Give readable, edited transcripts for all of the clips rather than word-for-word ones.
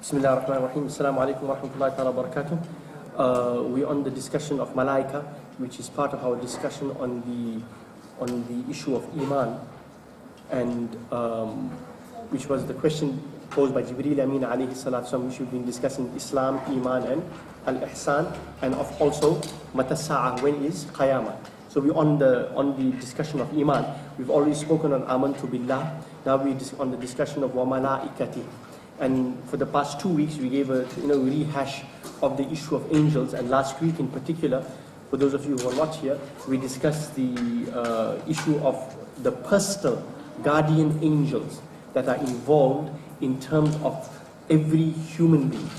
Bismillah ar-Rahman ar-Rahim. Assalamu alaikum wa rahmatullahi ta'ala wa barakatuh. We're on the discussion of Malaika, which is part of our discussion on the issue of Iman, and which was the question posed by Jibreel Amin alayhi salatu wasalam, which we've been discussing Islam, Iman and Al-Ihsan, and of also Mata Sa'ah, when is Qiyamah. So we're on the discussion of Iman. We've already spoken on Amantu Billah. Now we're on the discussion of Wa Malaikati. And for the past 2 weeks, we gave a rehash of the issue of angels. And last week in particular, for those of you who are not here, we discussed the issue of the personal guardian angels that are involved in terms of every human being,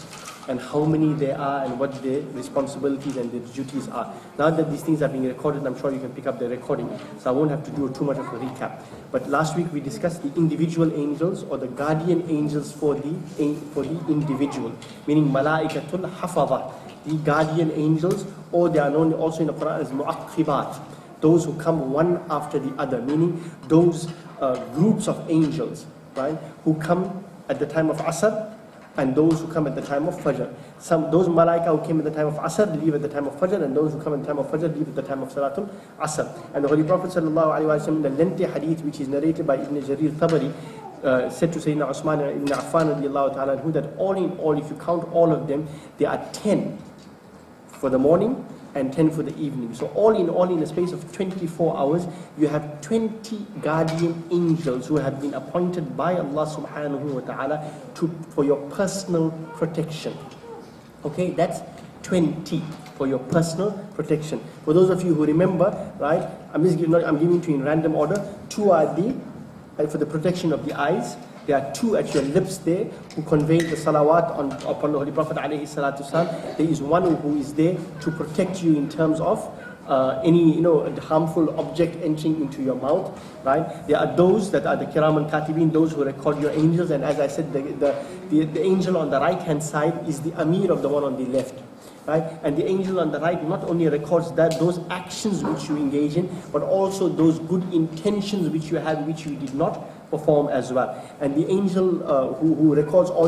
and how many there are and what their responsibilities and their duties are. Now that these things are being recorded, I'm sure you can pick up the recording, so I won't have to do too much of a recap. But last week we discussed the individual angels, or the guardian angels for the individual, meaning Malaikatul Hafadha, the guardian angels, or they are known also in the Quran as Mu'aqqibat, those who come one after the other, meaning those groups of angels, right, who come at the time of Asr, and those who come at the time of Fajr. Those Malaika who came at the time of Asr leave at the time of Fajr, and those who come at the time of Fajr leave at the time of Salatul Asr. And the Holy Prophet ﷺ, in the lengthy hadith which is narrated by Ibn Jarir Tabari, said to Sayyidina Usman ibn Affan radiallahu ta'ala anhu, that all in all, if you count all of them, there are 10 for the morning and 10 for the evening. So all in a space of 24 hours, you have 20 guardian angels who have been appointed by Allah subhanahu wa ta'ala for your personal protection. Okay, that's 20 for your personal protection. For those of you who remember, right, I'm giving to you in random order. 2 are for the protection of the eyes. There are 2 at your lips there who convey the salawat upon the Holy Prophet alayhi salatu wasalam. There is 1 who is there to protect you in terms of any harmful object entering into your mouth, right? There are those that are the kiram and katibin, those who record your angels. And as I said, the angel on the right hand side is the amir of the one on the left, right? And the angel on the right not only records those actions which you engage in, but also those good intentions which you have, which you did not perform as well. And the angel who records all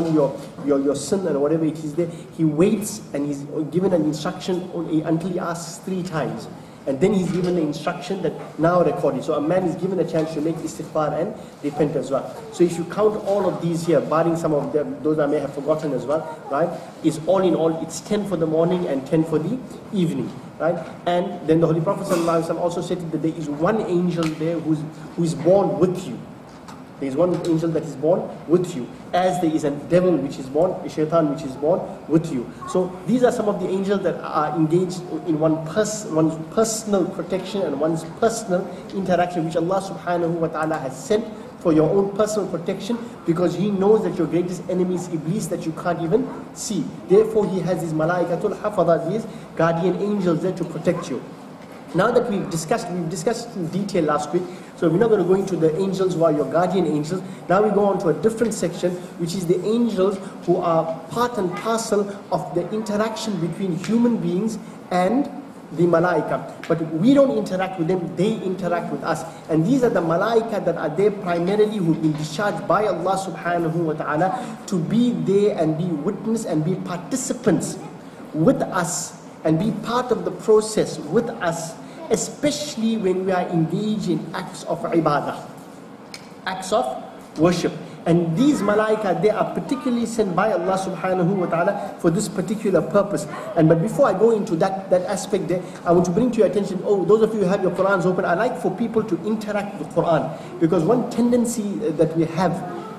your sin and whatever it is there, he waits and he's given an instruction until he asks 3 times. And then he's given the instruction that now record it. So a man is given a chance to make istighfar and repent as well. So if you count all of these here, barring some of them, those I may have forgotten as well, right, is all in all, it's 10 for the morning and 10 for the evening, right? And then the Holy Prophet ﷺ also said that there is 1 angel there who is born with you. There is 1 angel that is born with you, as there is a devil which is born, a shaitan which is born with you. So these are some of the angels that are engaged in one's personal protection and one's personal interaction, which Allah subhanahu wa ta'ala has sent for your own personal protection, because He knows that your greatest enemy is Iblis, that you can't even see. Therefore He has these Malaikatul Hafadha, these guardian angels there to protect you. Now that we've discussed in detail last week, so we're not going to go into the angels who are your guardian angels. Now we go on to a different section, which is the angels who are part and parcel of the interaction between human beings and the Malaika. But we don't interact with them, they interact with us. And these are the Malaika that are there primarily, who've been discharged by Allah subhanahu wa ta'ala to be there and be witness and be participants with us, and be part of the process with us, especially when we are engaged in acts of ibadah, acts of worship. And these Malaika, they are particularly sent by Allah subhanahu wa ta'ala for this particular purpose. But before I go into that aspect there, I want to bring to your attention, those of you who have your Qurans open, I like for people to interact with the Quran, because one tendency that we have,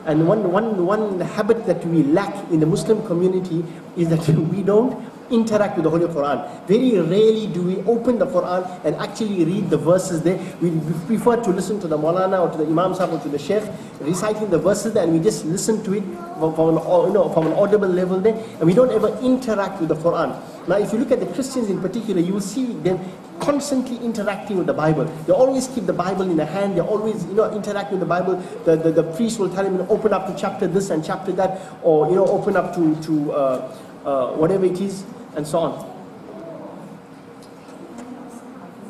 and one habit that we lack in the Muslim community, is that we don't interact with the Holy Quran. Very rarely do we open the Quran and actually read the verses there. We prefer to listen to the Maulana or to the Imam Sahib or to the Sheikh reciting the verses there, and we just listen to it from an audible level there, and we don't ever interact with the Quran. Now if you look at the Christians in particular, you will see them constantly interacting with the Bible. They always keep the Bible in their hand. They always interact with the Bible. The priest will tell him, open up to chapter this and chapter that, or open up to whatever it is, and so on.